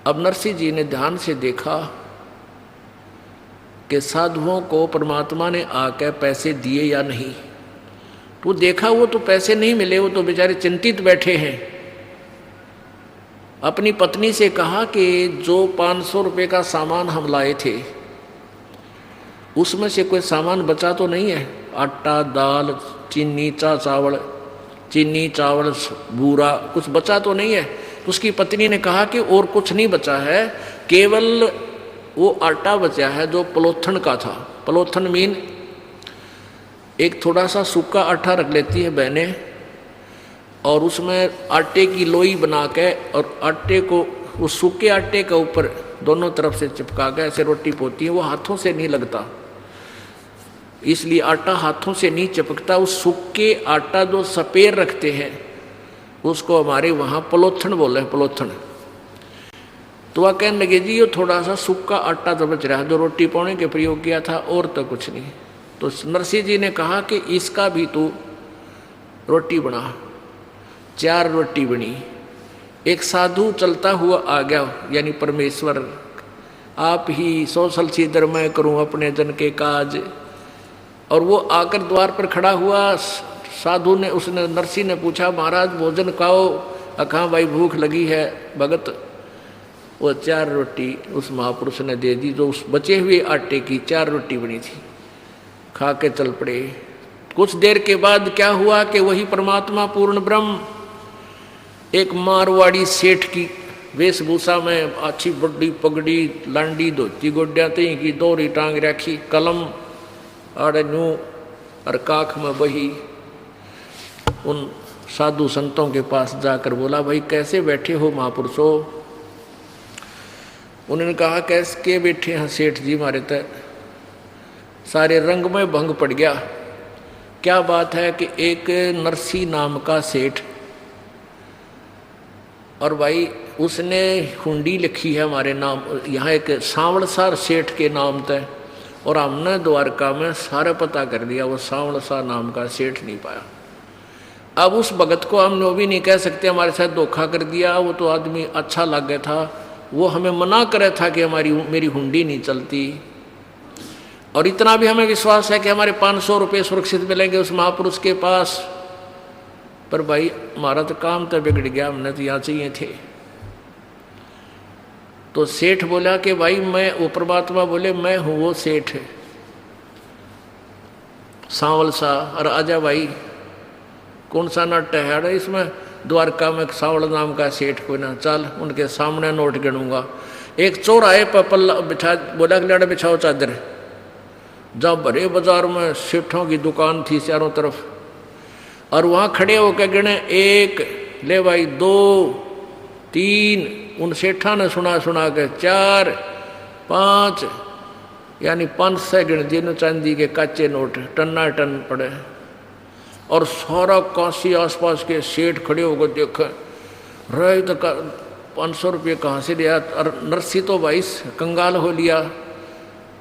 अब नरसिंह जी ने ध्यान से देखा कि साधुओं को परमात्मा ने आकर पैसे दिए या नहीं। तो देखा वो तो पैसे नहीं मिले, वो तो बेचारे चिंतित बैठे हैं। अपनी पत्नी से कहा कि जो 500 रुपये का सामान हम लाए थे उसमें से कोई सामान बचा तो नहीं है? आटा, दाल, चीनी, चीनी, चावल, बूरा, कुछ बचा तो नहीं है? तो उसकी पत्नी ने कहा कि और कुछ नहीं बचा है, केवल वो आटा बचा है जो पलोथन का था। पलोथन मीन एक थोड़ा सा सूखा आटा रख लेती है बहनें, और उसमें आटे की लोई बना के और आटे को उस सूखे आटे के ऊपर दोनों तरफ से चिपका के ऐसे रोटी पोती है। वो हाथों से नहीं लगता, इसलिए आटा हाथों से नहीं चिपकता। उस सूखे आटा जो सपेर रखते हैं उसको हमारे वहाँ पलोथन बोले हैं, पलोथन। तो वह कहने लगे जी ये थोड़ा सा सूखा आटा तो बच रहा है जो रोटी पाने के प्रयोग किया था, और तो कुछ नहीं। तो नरसिंह जी ने कहा कि इसका भी तू रोटी बना। 4 रोटी बनी। एक साधु चलता हुआ आ गया, यानी परमेश्वर, आप ही सोशल सीधर मैं करूं अपने जन के काज। और वो आकर द्वार पर खड़ा हुआ। साधु ने, उसने, नरसिंह ने पूछा महाराज भोजन खाओ। अखा भाई भूख लगी है भगत। वो 4 रोटी उस महापुरुष ने दे दी, जो उस बचे हुए आटे की 4 रोटी बनी थी। खा के चल पड़े। कुछ देर के बाद क्या हुआ कि वही परमात्मा पूर्ण ब्रह्म एक मारवाड़ी सेठ की वेशभूषा में, अच्छी बड़ी पगड़ी, लांडी, धोती, गोड्या तई की, दोहरी टांग रखी, कलम आड़े नू और काख में बही, उन साधु संतों के पास जाकर बोला भाई कैसे बैठे हो महापुरुषों? उन्होंने कहा कैसे के बैठे हैं सेठ जी, मारे तय सारे रंग में भंग पड़ गया। क्या बात है कि एक नरसिंह नाम का सेठ, और भाई उसने हुंडी लिखी है हमारे नाम, यहाँ एक सांवलसार सेठ के नाम तय, और हमने द्वारका में सारा पता कर दिया, वो सांवलसार नाम का सेठ नहीं पाया। अब उस भगत को हम वो भी नहीं कह सकते हमारे साथ धोखा कर दिया, वो तो आदमी अच्छा लग गया था, वो हमें मना करे था कि मेरी हुंडी नहीं चलती। और इतना भी हमें विश्वास है कि हमारे 500 रुपये सुरक्षित मिलेंगे उस महापुरुष के पास। पर भाई हमारा तो काम तो बिगड़ गया, हमने तो यहाँ चाहिए थे। तो सेठ बोला कि भाई मैं, वो परमात्मा बोले मैं हूँ वो सेठ सांवल सा, और आजा भाई कौन सा नाट्य है इसमें, द्वारका में सांवल नाम का सेठ कोई ना, चल उनके सामने नोट गिनूंगा। एक चौराहे पर पल्ला बिछा, बोला कि लड़ा बिछाओ चादर। जब भरे बाजार में सेठों की दुकान थी चारों तरफ, और वहाँ खड़े होकर गिने, 1 ले भाई, 2, 3, उन सेठा ने सुना के 4, 5, यानी 500 गिन दिए चांदी के काचे नोट, टन्ना टन पड़े। और सारा काशी आसपास के सेठ खड़े होकर देखे, रहे तो 500 रुपये कहाँ से लिया? और नरसिंह तो भाई कंगाल हो लिया,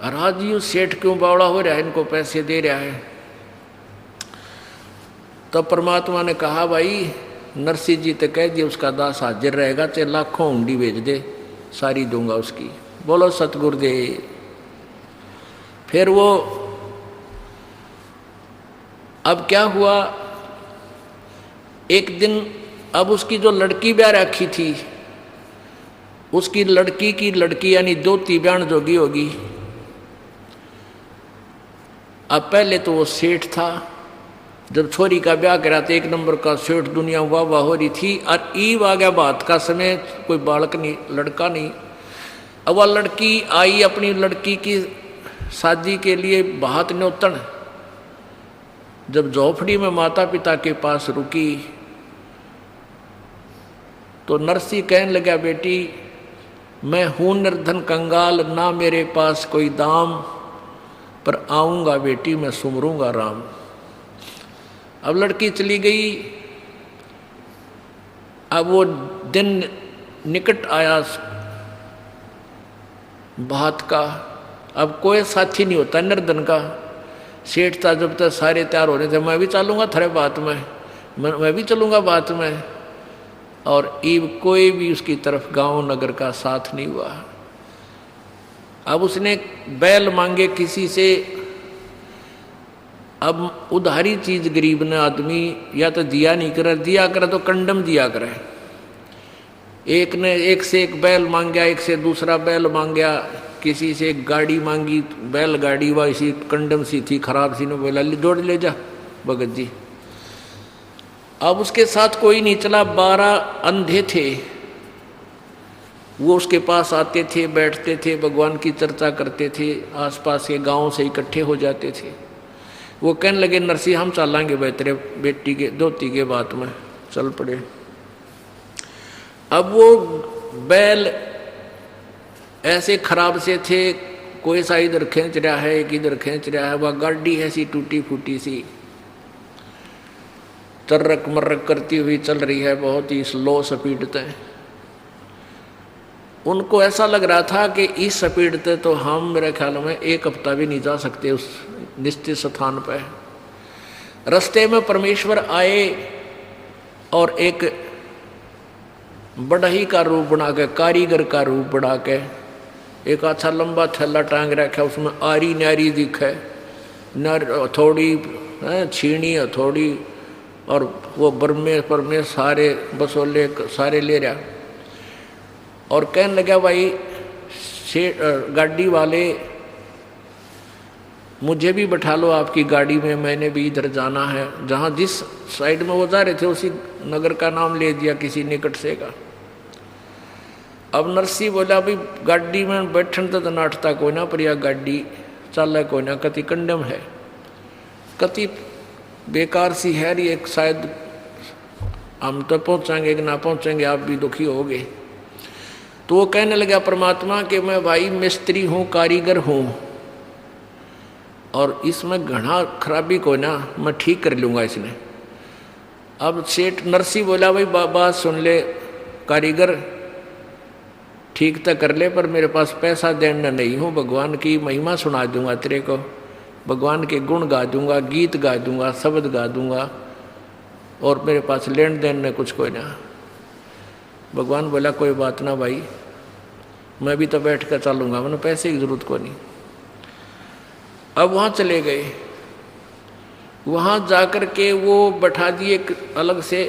राज यू सेठ क्यों बावड़ा हो रहा है, इनको पैसे दे रहा है। तब परमात्मा ने कहा भाई नरसिंह जी तो कह दिए उसका दास हाजिर रहेगा, चाहे लाखों हुंडी भेज दे सारी दूंगा उसकी। बोलो सतगुरुदेव। फिर वो, अब क्या हुआ, एक दिन अब उसकी जो लड़की ब्याह रखी थी, उसकी लड़की की लड़की यानी दोती ब्यान जोगी होगी। अब पहले तो वो सेठ था, जब छोरी का ब्याह करा तो 1 नंबर का सेठ, दुनिया वाह वाह हो रही थी। और ईब आ गया बात का समय, कोई बालक नहीं, लड़का नहीं। अब वह लड़की आई अपनी लड़की की शादी के लिए बात न्योतन। जब झोपड़ी में माता पिता के पास रुकी तो नरसिंह कहने लगा बेटी मैं हूं निर्धन कंगाल, ना मेरे पास कोई दाम, पर आऊंगा बेटी मैं सुमरूंगा राम। अब लड़की चली गई। अब वो दिन निकट आया बात का। अब कोई साथी नहीं होता निर्धन का। सेठ था, जब तक सारे तैयार हो रहे थे, मैं भी चलूंगा थारे बात में, मैं भी चलूंगा बात में। और ईब कोई भी उसकी तरफ गांव नगर का साथ नहीं हुआ। अब उसने बैल मांगे किसी से। अब उधारी चीज गरीब ने आदमी या तो दिया नहीं करे, दिया करे तो कंडम दिया करे। एक ने एक से एक बैल मांगा, एक से दूसरा बैल मांगा, किसी से एक गाड़ी मांगी, बैल गाड़ी वह इसी कंडम सी थी, खराब सी ने बोला जोड़ ले जा भगत जी। अब उसके साथ कोई नहीं चला, 12 अंधे थे, वो उसके पास आते थे, बैठते थे, भगवान की चर्चा करते थे, आसपास के गांव से इकट्ठे हो जाते थे। वो कहने लगे नरसिंह हम चलांगे भाई तेरे बेटी के धोती के बात में, चल पड़े। अब वो बैल ऐसे खराब से थे, कोई सा इधर खींच रहा है, एक इधर खींच रहा है, वह गाड़ी ऐसी टूटी फूटी सी तर्रक मर्रक करती हुई चल रही है, बहुत ही स्लो स्पीड तय। उनको ऐसा लग रहा था कि इस स्पीड पे तो हम मेरे ख्याल में 1 हफ्ता भी नहीं जा सकते उस निश्चित स्थान पर। रास्ते में परमेश्वर आए और एक बढ़ई का रूप बना के, कारीगर का रूप बना के, एक अच्छा लंबा थैला टांग रखा, उसमें आरी नारी दिखे, नर हथौड़ी छीनी हथौड़ी और वो बरमे परमे सारे बसोले सारे ले रहा। और कहने लगा भाई गाड़ी वाले मुझे भी बैठा लो आपकी गाड़ी में, मैंने भी इधर जाना है। जहाँ जिस साइड में वो जा रहे थे उसी नगर का नाम ले दिया किसी निकट से का। अब नरसिंह बोला भाई गाड़ी में बैठन तो नाटता कोई ना, पर यह गाड़ी चल कोई ना, कति कंडम है, कति बेकार सी है ये, शायद हम तो पहुँचाएंगे कि ना पहुँचेंगे, आप भी दुखी होगे। तो वो कहने लगा परमात्मा कि मैं भाई मिस्त्री हूँ, कारीगर हूँ, और इसमें घना खराबी को ना मैं ठीक कर लूँगा इसने। अब सेठ नरसिंह बोला भाई बात सुन ले कारीगर, ठीक तो कर ले, पर मेरे पास पैसा देना नहीं हूँ, भगवान की महिमा सुना दूंगा तेरे को, भगवान के गुण गा दूंगा, गीत गा दूंगा, शब्द गा दूंगा, और मेरे पास लेन देन ने कुछ कोई ना। भगवान बोला कोई बात ना भाई, मैं भी तो बैठ कर चलूँगा, मैंने पैसे की जरूरत को नहीं। अब वहाँ चले गए, वहाँ जाकर के वो बैठा दिए एक अलग से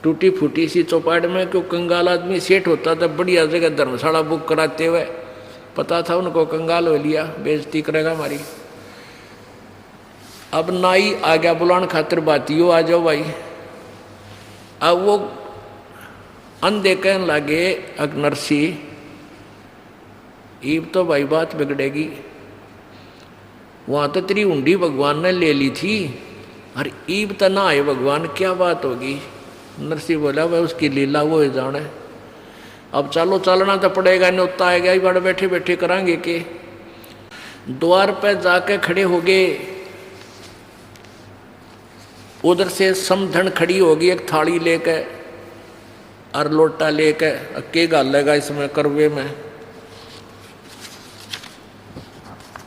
टूटी फूटी सी चौपाट में, क्यों कंगाल आदमी सेठ होता था, बढ़िया जगह धर्मशाला बुक कराते हुए, पता था उनको कंगाल हो लिया, बेइज्जती करेगा हमारी। अब नाई आ गया बुलाने खातिर, बातियों आ जाओ भाई। अब वो अंधे कहने लगे नरसिंह ईब तो भाई बात बिगड़ेगी, वहाँ तो तेरी हुंडी भगवान ने ले ली थी, और ईब तो ना आए भगवान, क्या बात होगी। नरसिंह बोला भाई उसकी लीला वो ही जाने, अब चलो चलना तो पड़ेगा, न्योता आएगा ही, बड़े बैठे बैठे करांगे के। द्वार पे जाके खड़े हो गए, उधर से समधन खड़ी होगी एक थाली लेके और लोटा लेके, के गालेगा इसमें करवे में।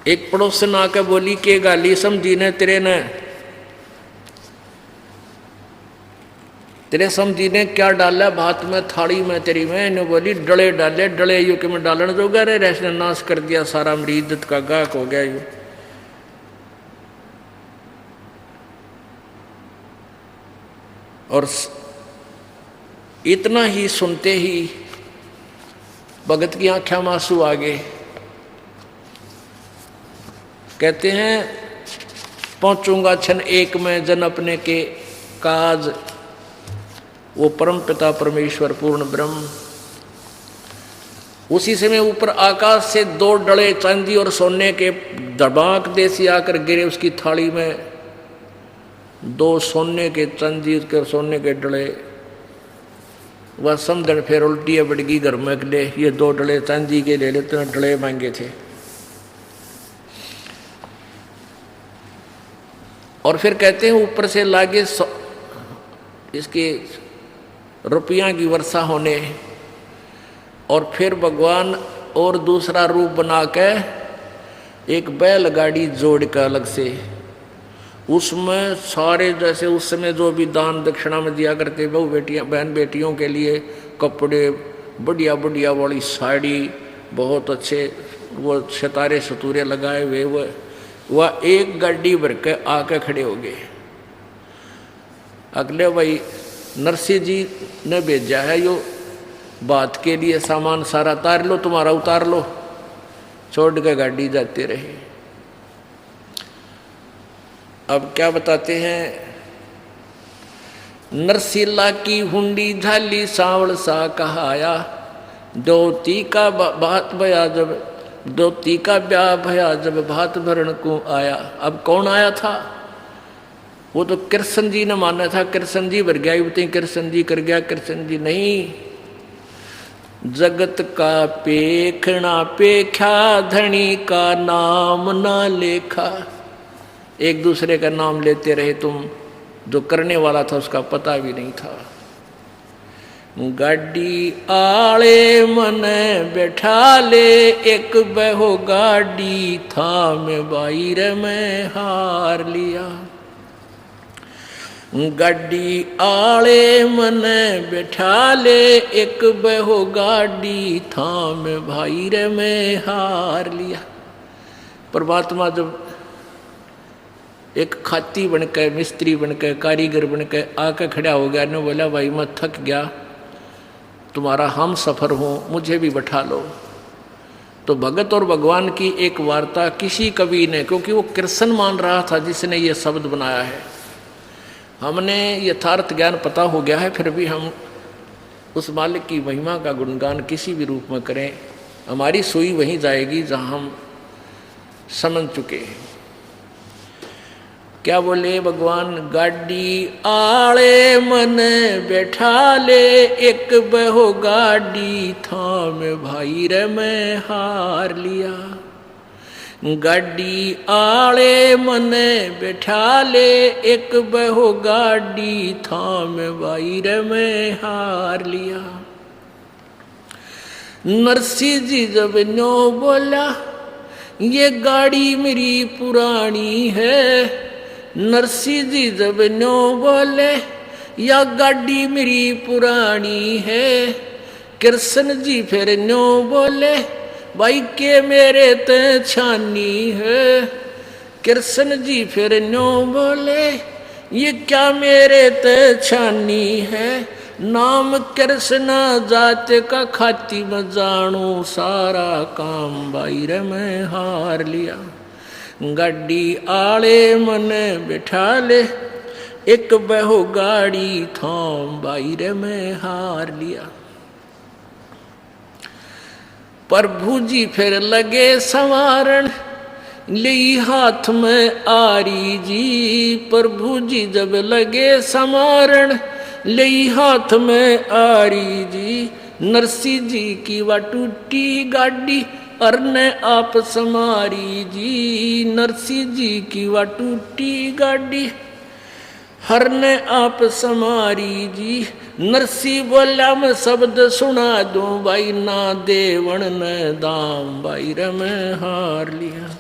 एक पड़ोसन आके बोली के गाली समझी ने तेरे समझी ने क्या डाला भात में थाली में तेरी में। इन्हें बोली डले डाले, डले यू के में डालने जो गए रेस ने नाश कर दिया सारा, मेरी इज्जत का गाहक हो गया यू। और इतना ही सुनते ही भगत की आंखें में आंसू आ गए। कहते हैं पहुंचूंगा क्षण एक में जन अपने के काज, वो परम पिता परमेश्वर पूर्ण ब्रह्म। उसी समय ऊपर आकाश से 2 डले चांदी और सोने के धड़ाक देसी आकर गिरे उसकी थाली में, 2 सोने के चांदी के सोने के डले। वह समझन फिर उल्टी बढ़गी घर में ले, ये 2 डले चांदी के ले लेते हैं, डले मांगे थे। और फिर कहते हैं ऊपर से लागे इसके रुपया की वर्षा होने, और फिर भगवान और दूसरा रूप बना के एक बैलगाड़ी जोड़ कर अलग से उसमें सारे जैसे उस समय जो भी दान दक्षिणा में दिया करते बहू बेटियां बहन बेटियों के लिए कपड़े, बढ़िया बढ़िया वाली साड़ी, बहुत अच्छे वो सितारे सतूरे लगाए हुए, वह एक गाड़ी भर के आके खड़े हो गए। अगले भाई नरसिंह जी ने भेजा है यो बात के लिए, सामान सारा उतार लो, तुम्हारा उतार लो, छोड़ के गाड़ी जाते रहे। अब क्या बताते हैं, नरसिला की हुंडी झाली सावल सा कहाया, दोती का बात भया जब, दोती का ब्याह भया जब भात भरण को आया। अब कौन आया था? वो तो कृष्ण जी ने माना था, कृष्ण जी भर गया, युवती कृष्ण जी कर गया, कृष्ण जी नहीं। जगत का पेखना पेख्या, धनी का नाम ना लेखा। एक दूसरे का नाम लेते रहे तुम, जो करने वाला था उसका पता भी नहीं था। गाड़ी आले मन बैठा ले, एक बहो गाड़ी था मैं बाहर में हार लिया। गाड़ी आले मन बैठा ले, एक बहो गाड़ी था मैं बाहर में हार लिया। परमात्मा जब एक खाती बनकर, मिस्त्री बनकर, कारीगर बनकर आकर खड़ा हो गया, ने बोला भाई मैं थक गया, तुम्हारा हम सफ़र हूँ, मुझे भी बैठा लो। तो भगत और भगवान की एक वार्ता किसी कवि ने, क्योंकि वो कृष्ण मान रहा था जिसने ये शब्द बनाया है, हमने यथार्थ ज्ञान पता हो गया है, फिर भी हम उस मालिक की महिमा का गुणगान किसी भी रूप में करें, हमारी सुई वहीं जाएगी जहाँ हम समझ चुके हैं। क्या बोले भगवान? गाड़ी आले मन बैठा ले, एक बहो गाड़ी था मैं भाई रे मैं हार लिया। गाड़ी आले मन बैठा ले, एक बहो गाड़ी था मैं भाई रे मैं हार लिया। नरसिंह जी जब नो बोला, ये गाड़ी मेरी पुरानी है। नरसिंह जी जब नो बोले, या गाड़ी मेरी पुरानी है। कृष्ण जी फिर नो बोले, भाई के मेरे ते छानी है। कृष्ण जी फिर नो बोले, ये क्या मेरे ते छानी है। नाम कृष्ण जात का खाती में जानू, सारा काम बाहर में हार लिया। गाड़ी आले मन बैठा ले, एक बहो गाड़ी थाम बाहर में हार लिया। प्रभु जी फिर लगे संवारण, ले हाथ में आरी जी। प्रभु जी जब लगे संवारण, ले हाथ में आरी जी। नरसिंह जी की वा टूटी गाड़ी, अरने आप समारी जी। नरसिंह जी की वा टूटी गाड़ी, हरने आप समारी जी। नरसिंह बोला मैं शब्द सुना दूं, भाई ना देवण न दाम, भाई रे मैं हार लिया।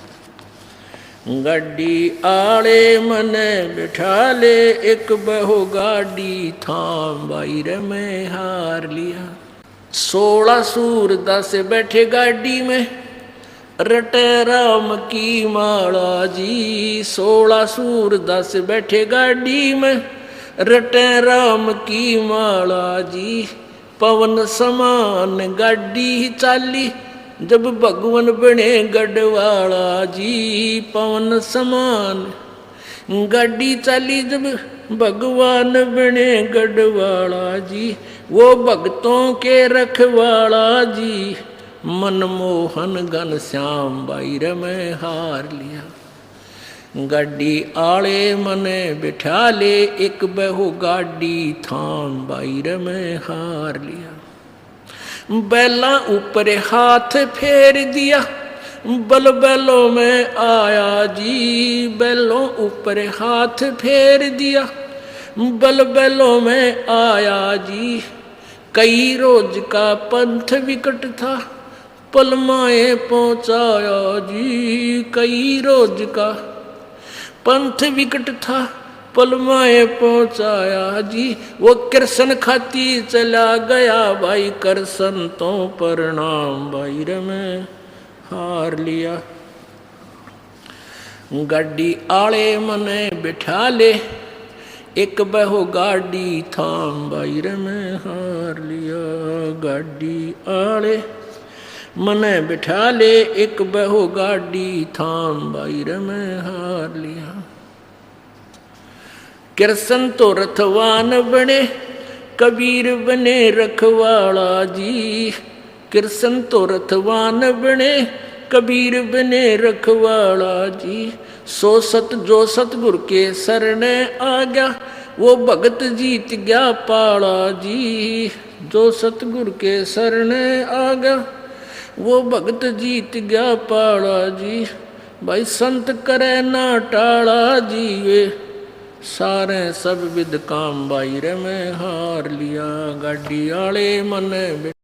गाड़ी आले मन बिठा ले, एक बहो गाड़ी थाम, भाई रे मैं हार लिया। 16 सूरदास बैठे गाड़ी में, रटे राम की माला जी। 16 सूरदास बैठे गाड़ी में, रटे राम की माला जी। पवन समान गाड़ी चाली, जब भगवान बने गढ़वाला जी। पवन समान गाड़ी चाली, जब भगवान बने गढ़वाला जी। वो भक्तों के रखवाला जी, मनमोहन घन श्याम, भाई रे मैं हार लिया। गाड़ी आले मने बिठा ले, एक बहो गाड़ी थाम, भाई रे मैं हार लिया। बैला ऊपर हाथ फेर दिया, बल बैलों में आया जी। बैलों ऊपर हाथ फेर दिया, बल बैलों में आया जी। कई रोज का पंथ विकट था, पलमाए पहुंचाया जी। कई रोज का पंथ विकट था पलमाए पहुंचाया जी। वो कृष्ण खाती चला गया भाई, कर संतों प्रणाम भाई रे मैं हार लिया। गाड़ी आले मने बिठा ले, एक बहो गाड़ी थाम भाई रे मैं हार लिया। गाड़ी आले मने बिठा ले, एक बहो गाड़ी थाम भाई रे मैं हार लिया। कृष्ण तो रथवान बने, कबीर बने रखवाला जी। कृष्ण तो रथवान बने, कबीर बने रखवाला जी। सो सत जो सतगुरु के शरणे आ गया, वो भगत जीत गया पाला जी। जो सतगुरु के शरणे आ गया, वो भगत जीत गया पाला जी। भाई संत करे ना टाला जी, वे सारे सब विद काम भाई रे मैं हार लिया। गाड़ी आले मन